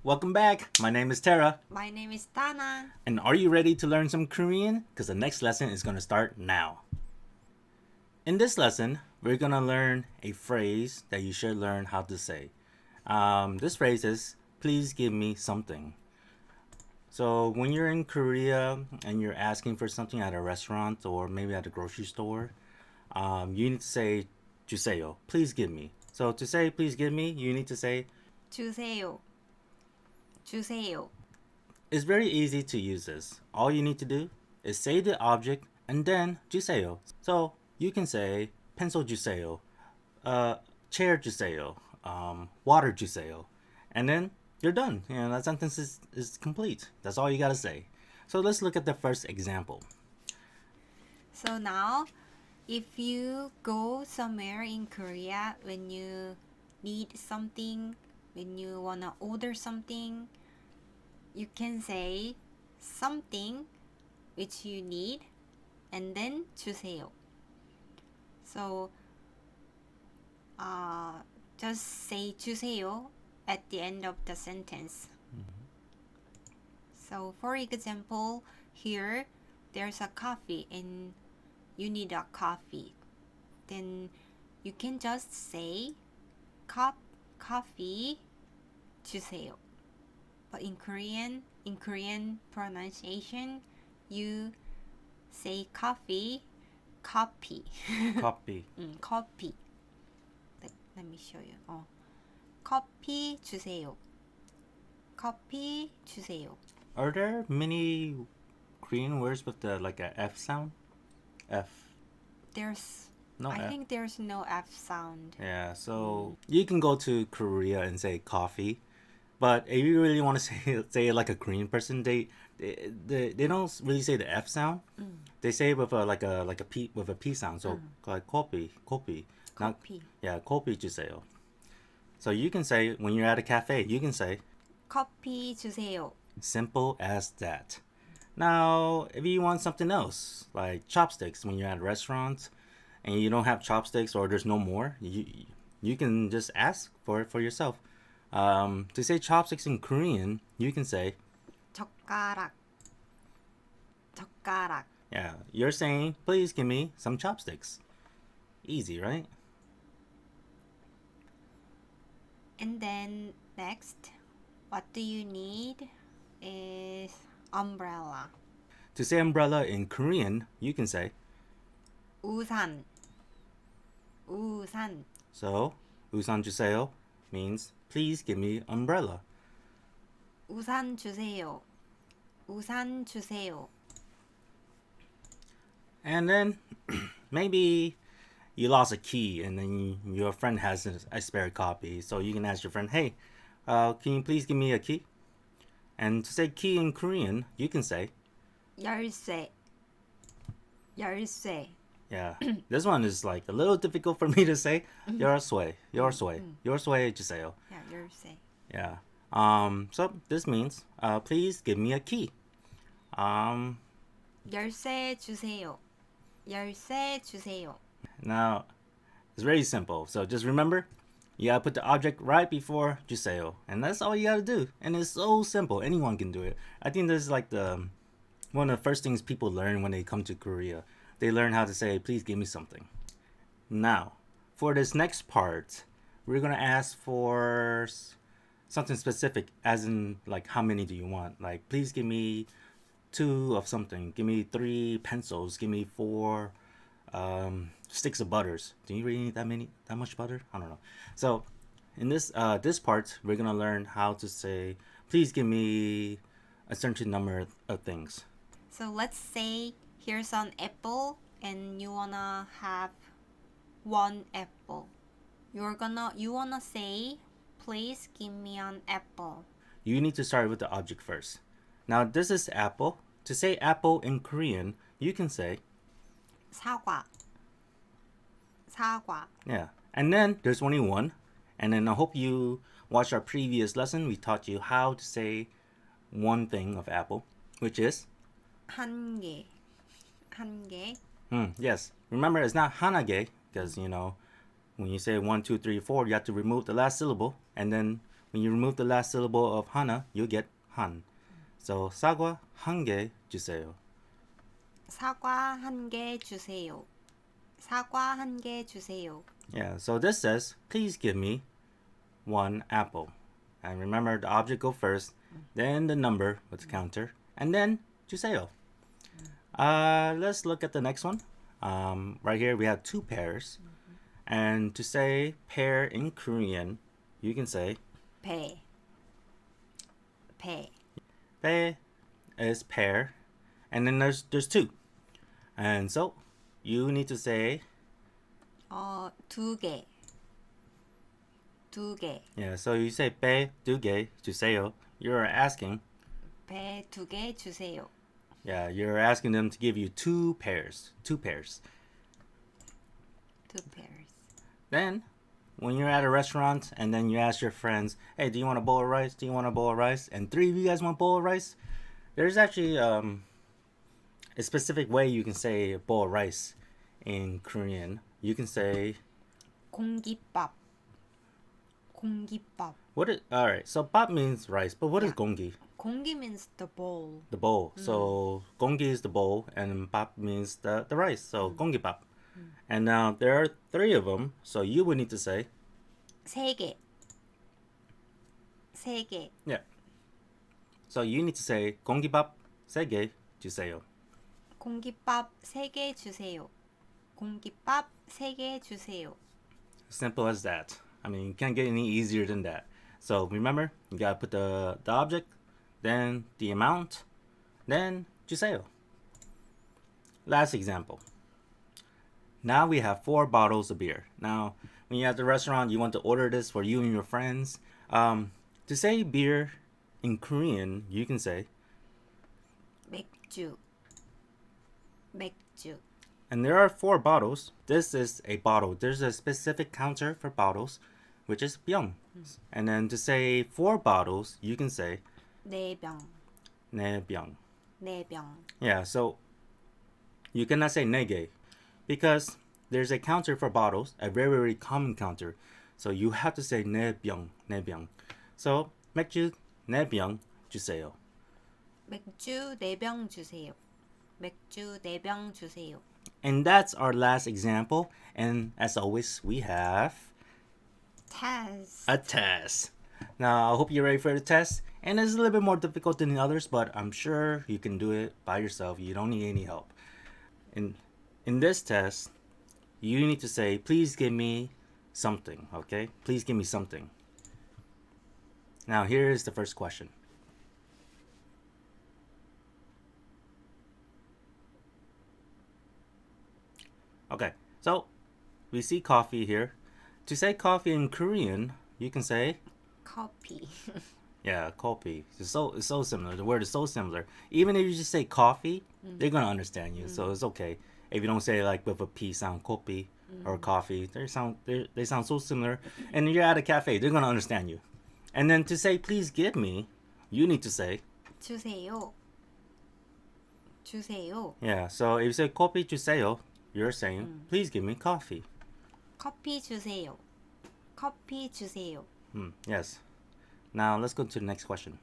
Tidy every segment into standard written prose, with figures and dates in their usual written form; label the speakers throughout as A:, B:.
A: Welcome back. My name is Tara.
B: My name is Dana.
A: And are you ready to learn some Korean? Because the next lesson is going to start now. In this lesson, we're going to learn a phrase that you should learn how to say. This phrase is, please give me something. So when you're in Korea and you're asking for something at a restaurant or maybe at a grocery store, you need to say, 주세요. Please give me. So to say, please give me, you need to say,
B: 주세요. 주세요.
A: it's very easy to use this. All you need to do is say the object and then 주세요. So you can say pencil 주세요, chair 주세요, water 주세요, and then you're done. That sentence is complete. That's all you gotta say. So let's look at the first example.
B: So now, if you go somewhere in Korea when you need something, when you wanna order something, you can say something which you need and then 주세요. So just say 주세요 at the end of the sentence. So for example, here there's a coffee and you need a coffee. Then you can just say coffee 주세요. But in Korean pronunciation, you say coffee, copy.
A: Copy.
B: Copy. Let me show you. 커피 주세요. 커피 주세요.
A: Are there many Korean words with the like a F sound? F. I
B: think there's no F sound.
A: Yeah, so you can go to Korea and say coffee, but if you really want to say it like a Korean person, they don't really say the F sound. They say it with a P with a P sound. So like coffee.
B: 커피.
A: coffee 주세요. So you can say when you're at a cafe, you can say
B: 커피 주세요.
A: simple as that. Now, if you want something else, like chopsticks, when you're at a restaurant and you don't have chopsticks or there's no more, you can just ask for it for yourself. To say chopsticks in Korean, you can say
B: 젓가락. 젓가락.
A: Yeah, you're saying, please give me some chopsticks. Easy, right?
B: And then next, what do you need is umbrella.
A: To say umbrella in Korean, you can say
B: 우산. 우산.
A: So, 우산 주세요 means please give me umbrella.
B: 우산 주세요. 우산 주세요.
A: And then maybe you lost a key and then your friend has a spare copy. So you can ask your friend, hey, can you please give me a key? And to say key in Korean, you can say
B: 열쇠. 열쇠.
A: Yeah, this one is like a little difficult for me to say. 열쇠. 열쇠 주세요.
B: Yeah, 열쇠.
A: Yeah. So this means please give me a key.
B: 열쇠 주세요. 열쇠 주세요.
A: Now, it's very simple. So just remember, you gotta put the object right before 주세요, and that's all you gotta do. And it's so simple. Anyone can do it. I think this is like one of the first things people learn when they come to Korea. They learn how to say, please give me something. Now, for this next part, we're gonna ask for something specific, as in like how many do you want? Like, please give me 2 of something. Give me 3 pencils. Give me 4 sticks of butters. Do you really need that much butter? I don't know. So in this part, we're gonna learn how to say, please give me a certain number of things.
B: So let's say here's an apple and you wanna have 1 apple. You wanna say, please give me an apple.
A: You need to start with the object first. Now this is apple. To say apple in Korean, you can say
B: 사과. 사과.
A: Yeah. And then there's only one. And then I hope you watched our previous lesson. We taught you how to say one thing of apple, which is
B: 한 개. 한 개.
A: Yes. Remember, it's not hanage because, when you say 1, 2, 3, 4, you have to remove the last syllable. And then when you remove the last syllable of hana, you get han. So 사과 한 개 주세요.
B: 사과 한 개 주세요. 사과 한 개 주세요.
A: Yeah, so this says, please give me 1 apple. And remember, the object go first, then the number with the counter, and then 주세요. Let's look at the next one. Right here we have 2 pears. And to say pear in Korean, you can say
B: 배. 배.
A: 배 is pear, and then there's 2. And so you need to say,
B: 두 개. 두 개.
A: yeah, so you say 배 두 개 주세요. You're asking,
B: 배 두 개 주세요.
A: yeah, you're asking them to give you 2 pairs. 2 pairs.
B: 2 pairs.
A: Then, when you're at a restaurant and then you ask your friends, hey, do you want a bowl of rice? Do you want a bowl of rice? And 3 of you guys want a bowl of rice? There's actually a specific way you can say a bowl of rice in Korean. You can say,
B: 공깃밥. 공깃밥.
A: alright, so bap means rice, but what is gongi?
B: 공기 means the bowl.
A: The bowl. So gongi is the bowl and bap means the rice. So gongi bap. And now there are 3 of them, so you would need to say,
B: 세 개. 세 개.
A: yeah. So you need to say 공깃밥 세 개 주세요.
B: 공깃밥 세 개 주세요. 공깃밥 세 개 주세요.
A: Simple as that. I mean, you can't get any easier than that. So remember, you gotta put the object, then the amount, then 주세요. Last example. Now we have 4 bottles of beer. Now, when you're at the restaurant, you want to order this for you and your friends. To say beer in Korean, you can say,
B: 맥주. 맥주.
A: and there are 4 bottles. This is a bottle. There's a specific counter for bottles, which is 병. And then to say 4 bottles, you can say
B: 네 병.
A: 네 병.
B: 네 병.
A: Yeah, so you cannot say 네 개 because there's a counter for bottles, a very, very common counter. So you have to say 네 병, 네 병. So 맥주 네 병 주세요.
B: 맥주 4병 주세요. 맥주 4병 주세요.
A: And that's our last example. And as always, we have
B: test.
A: a test. Now, I hope you're ready for the test. And it's a little bit more difficult than the others, but I'm sure you can do it by yourself. You don't need any help. In this test, you need to say, please give me something, okay? Please give me something. Now, here is the first question. Okay, so we see coffee here. To say coffee in Korean, you can say,
B: 커피.
A: yeah, coffee. It's so similar. The word is so similar. Even if you just say coffee, they're gonna understand you. So it's okay if you don't say like with a P sound, coffee or coffee. They sound so similar. And you're at a cafe, they're gonna understand you. And then to say please give me, you need to say,
B: 주세요. 주세요.
A: yeah. So if you say coffee 주세요, you're saying please give me coffee.
B: 커피 주세요. 커피 주세요.
A: Yes. Now let's go to the next question.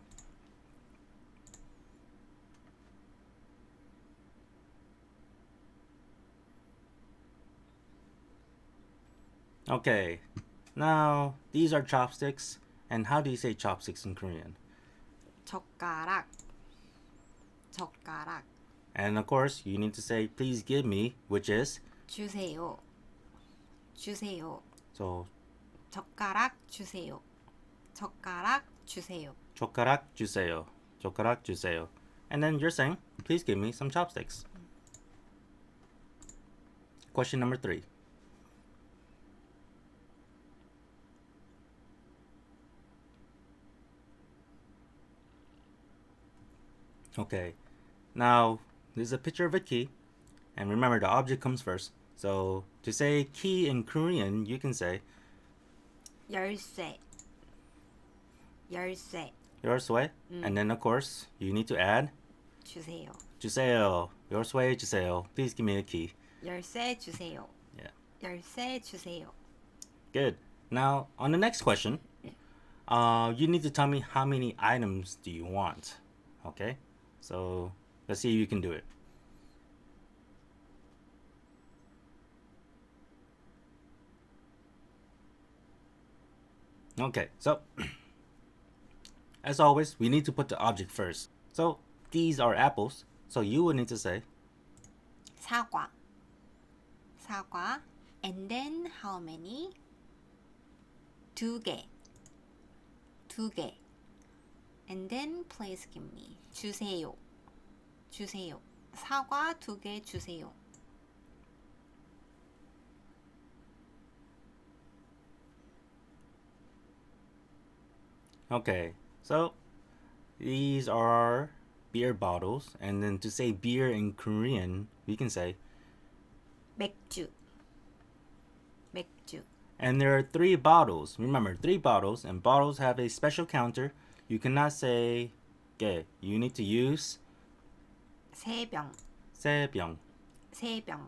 A: Okay. Now these are chopsticks. And how do you say chopsticks in Korean?
B: 젓가락. 젓가락.
A: And of course, you need to say please give me, which is
B: 주세요. 주세요.
A: so
B: 젓가락 주세요. 젓가락 주세요.
A: 젓가락 주세요. 젓가락 주세요. And then you're saying, please give me some chopsticks. Question number 3. Okay, now there's a picture of a key, and remember the object comes first. So to say key in Korean, you can say
B: 열쇠. 열쇠.
A: 열쇠, and then of course you need to add
B: 주세요.
A: 주세요. 열쇠 주세요. Please give me a key.
B: 열쇠 주세요.
A: Yeah.
B: 열쇠 주세요.
A: Good. Now on the next question, You need to tell me how many items do you want. Okay? So let's see if you can do it. Okay, so as always, we need to put the object first. So these are apples. So you would need to say
B: 사과. 사과. And then how many? 2개. 2개. And then please give me. 주세요. 주세요. 사과 2개 주세요.
A: okay. So these are beer bottles, and then to say beer in Korean, we can say.
B: 맥주. 맥주.
A: And there are 3 bottles. Remember, 3 bottles, and bottles have a special counter. You cannot say 개. You need to use
B: 세 병.
A: 세 병.
B: 세 병.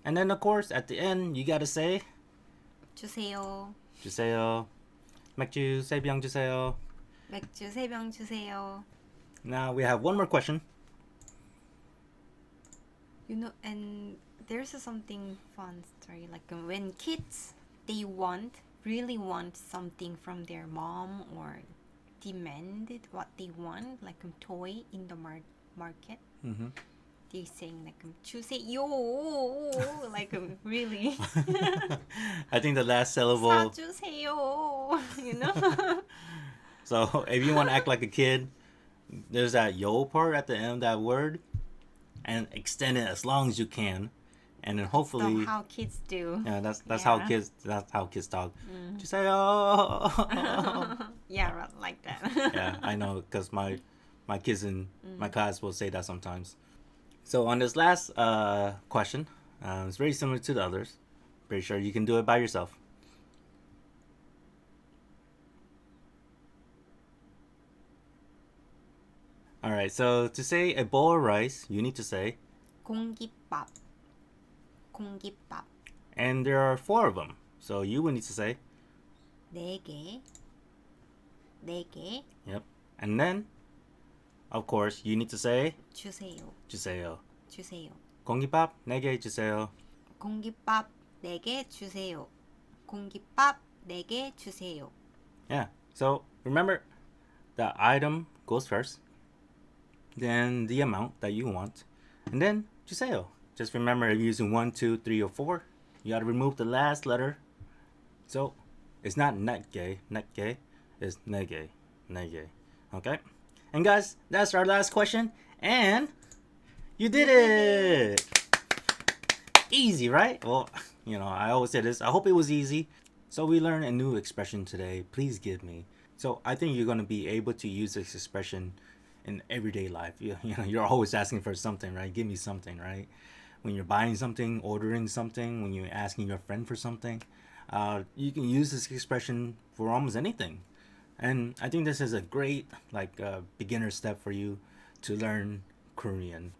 A: And then of course at the end you gotta say
B: 주세요.
A: 주세요. 맥주 세 병 주세요.
B: 맥주 세 병 주세요.
A: Now we have one more question.
B: You know, and there's something fun story. Like when kids, they really want something from their mom or demanded what they want, like a toy in the market. They're saying like 주세요, like really.
A: I think the last syllable.
B: 사주세요, you know.
A: So if you want to act like a kid, there's that yo part at the end of that word, and extend it as long as you can, and then hopefully.
B: That's how kids do.
A: Yeah, that's
B: Yeah.
A: how kids talk. 주세요.
B: Yeah, right, like that.
A: Yeah, I know, because my kids in my class will say that sometimes. So on this last question, it's very similar to the others. Pretty sure you can do it by yourself. All right, so to say a bowl of rice, you need to say,
B: 공깃밥. 공깃밥.
A: and there are 4 of them. So you would need to say,
B: 4개. 4개.
A: yep. And then, of course, you need to say,
B: 주세요.
A: 주세요.
B: 주세요.
A: 공깃밥 4개 주세요.
B: 공깃밥 4개 주세요. 공깃밥 4개 주세요.
A: Yeah. So remember, the item goes first, then the amount that you want, and then 주세요. Just remember, if you're using 1, 2, 3, or 4, you gotta remove the last letter. So it's not net게, it's 네개. Okay? And guys, that's our last question, and you did it! Easy, right? Well, you know, I always say this. I hope it was easy. So we learned a new expression today. Please give me. So I think you're gonna be able to use this expression in everyday life. You know, you're always asking for something, right? Give me something, right? When you're buying something, ordering something, when you're asking your friend for something, you can use this expression for almost anything. And I think this is a great beginner step for you to learn Korean.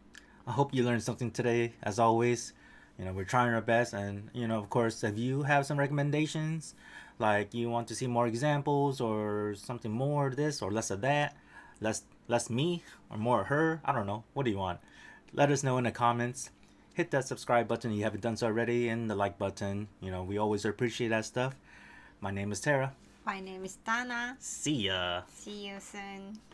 A: I hope you learned something today. As always, you know, we're trying our best, and you know, of course, if you have some recommendations, like you want to see more examples or something more of this or less of that, less me or more of her, I don't know. What do you want? Let us know in the comments. Hit that subscribe button if you haven't done so already, and the like button. You know, we always appreciate that stuff. My name is Tara.
B: My name is Dana.
A: See ya.
B: See you soon.